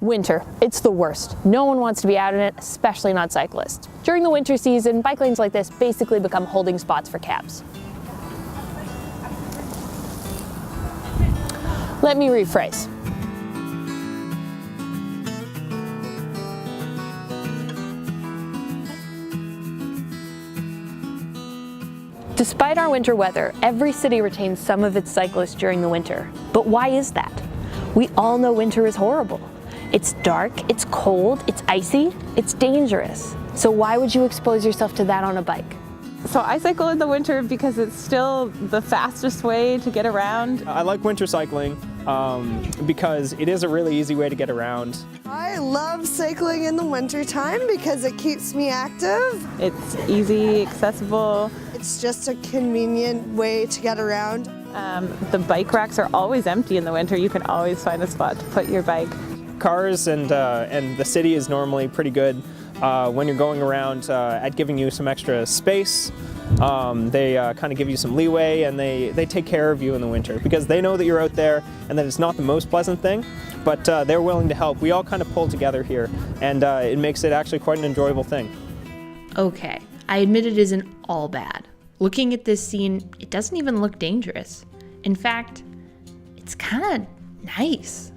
Winter, it's the worst. No one wants to be out in it, especially not cyclists. During the winter season, bike lanes like this basically become holding spots for cabs. Let me rephrase. Despite our winter weather, every city retains some of its cyclists during the winter. But why is that? We all know winter is horrible. It's dark, it's cold, it's icy, it's dangerous. So why would you expose yourself to that on a bike? So I cycle in the winter because it's still the fastest way to get around. I like winter cycling because it is a really easy way to get around. I love cycling in the winter time because it keeps me active. It's easy, accessible. It's just a convenient way to get around. The bike racks are always empty in the winter. You can always find a spot to put your bike. Cars and the city is normally pretty good when you're going around at giving you some extra space. They kind of give you some leeway, and they take care of you in the winter because they know that you're out there and that it's not the most pleasant thing, but they're willing to help. We all kind of pull together here, and it makes it actually quite an enjoyable thing. Okay, I admit it isn't all bad. Looking at this scene, it doesn't even look dangerous. In fact, it's kind of nice.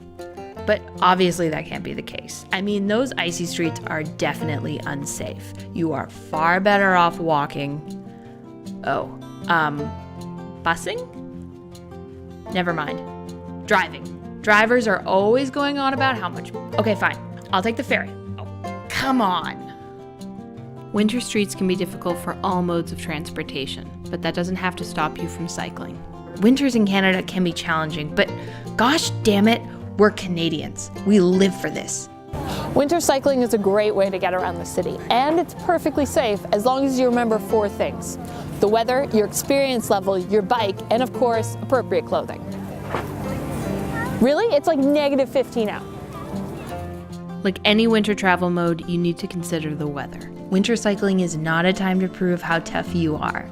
But obviously that can't be the case. I mean, those icy streets are definitely unsafe. You are far better off walking. Busing? Never mind. Driving. Drivers are always going on about how much. Okay, fine. I'll take the ferry. Oh, come on. Winter streets can be difficult for all modes of transportation, but that doesn't have to stop you from cycling. Winters in Canada can be challenging, but gosh damn it, we're Canadians. We live for this. Winter cycling is a great way to get around the city, and it's perfectly safe as long as you remember 4 things: the weather, your experience level, your bike, and of course, appropriate clothing. Really? It's like -15 out. Like any winter travel mode, you need to consider the weather. Winter cycling is not a time to prove how tough you are.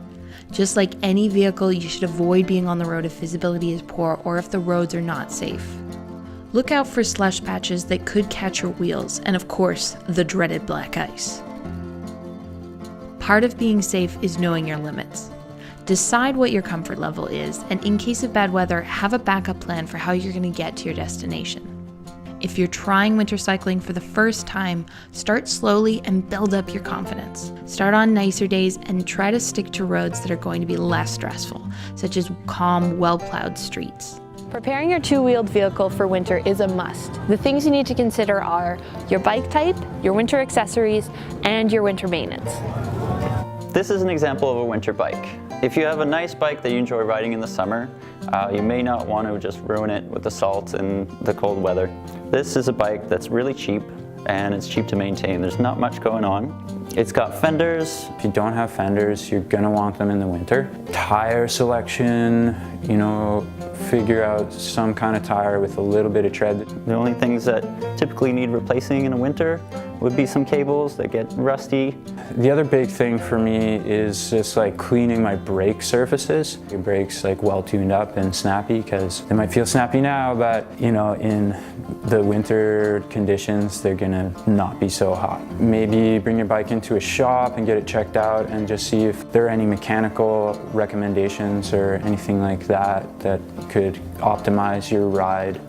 Just like any vehicle, you should avoid being on the road if visibility is poor or if the roads are not safe. Look out for slush patches that could catch your wheels, and of course, the dreaded black ice. Part of being safe is knowing your limits. Decide what your comfort level is, and in case of bad weather, have a backup plan for how you're going to get to your destination. If you're trying winter cycling for the first time, start slowly and build up your confidence. Start on nicer days and try to stick to roads that are going to be less stressful, such as calm, well-plowed streets. Preparing your 2-wheeled vehicle for winter is a must. The things you need to consider are your bike type, your winter accessories, and your winter maintenance. This is an example of a winter bike. If you have a nice bike that you enjoy riding in the summer, you may not want to just ruin it with the salt and the cold weather. This is a bike that's really cheap, and it's cheap to maintain. There's not much going on. It's got fenders. If you don't have fenders, you're gonna want them in the winter. Tire selection, figure out some kind of tire with a little bit of tread. The only things that typically need replacing in the winter would be some cables that get rusty. The other big thing for me is just like cleaning my brake surfaces. Your brakes like well tuned up and snappy, because they might feel snappy now, but in the winter conditions, they're gonna not be so hot. Maybe bring your bike into a shop and get it checked out and just see if there are any mechanical recommendations or anything like that that could optimize your ride.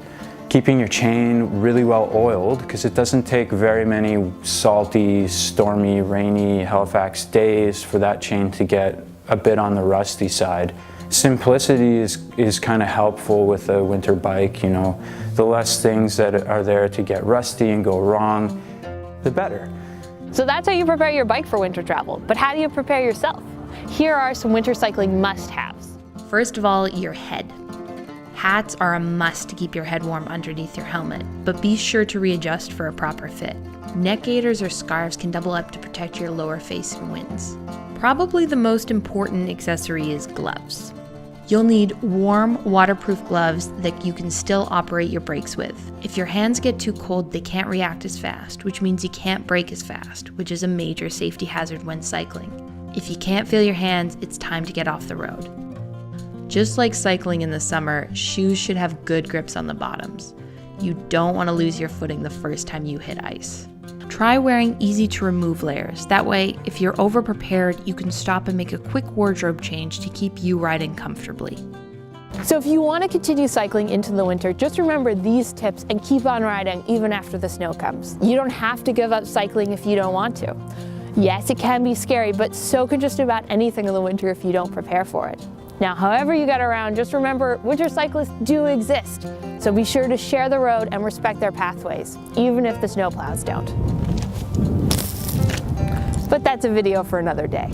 Keeping your chain really well oiled, because it doesn't take very many salty, stormy, rainy Halifax days for that chain to get a bit on the rusty side. Simplicity is kind of helpful with a winter bike. The less things that are there to get rusty and go wrong, the better. So that's how you prepare your bike for winter travel. But how do you prepare yourself? Here are some winter cycling must-haves. First of all, your head. Hats are a must to keep your head warm underneath your helmet, but be sure to readjust for a proper fit. Neck gaiters or scarves can double up to protect your lower face from winds. Probably the most important accessory is gloves. You'll need warm, waterproof gloves that you can still operate your brakes with. If your hands get too cold, they can't react as fast, which means you can't brake as fast, which is a major safety hazard when cycling. If you can't feel your hands, it's time to get off the road. Just like cycling in the summer, shoes should have good grips on the bottoms. You don't want to lose your footing the first time you hit ice. Try wearing easy to remove layers. That way, if you're over prepared, you can stop and make a quick wardrobe change to keep you riding comfortably. So if you want to continue cycling into the winter, just remember these tips and keep on riding even after the snow comes. You don't have to give up cycling if you don't want to. Yes, it can be scary, but so can just about anything in the winter if you don't prepare for it. Now, however you get around, just remember winter cyclists do exist. So be sure to share the road and respect their pathways, even if the snowplows don't. But that's a video for another day.